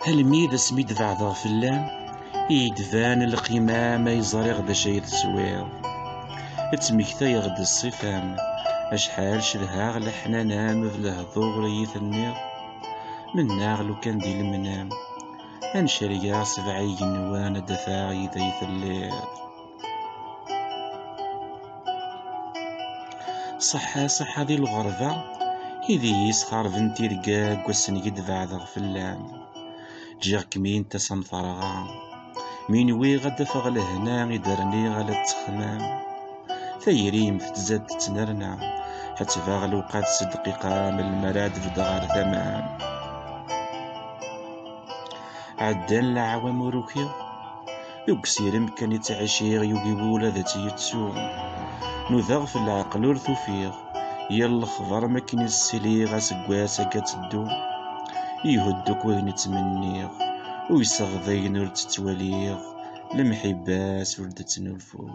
هالميد اسميد بعض فلان يدفان القيمة ما يزري غدا شي تسوير تمكتا يغد الصفام أشحال شلها غلا حنانا مذ الهضور يثنير من ناغلو كان دي المنام أنشريا سبعي جنوان دفاع يديث الليل صحا ذي الغربة إذي يسخر بنتي رقاق والسنقد بعد غفلان جيغ كمين تسم ثرغا مين وي غدا فغل هنا يدرني غلا تخمام ثيريم تزاد تنرنا حتى فاغل وقات صدقيقة من المراد بدغار ثمان عدان لعوام وروكيو يكسير مكان يتعشيغ يقيبولا ذاتي يتسوغ نذاغ في العقل ورثوفيغ يلا خضر مكن السليغ سقواسا كتدو يهدوك وين يتمنيغ ويصغضين ور تتواليغ المحباس ورد تنولفو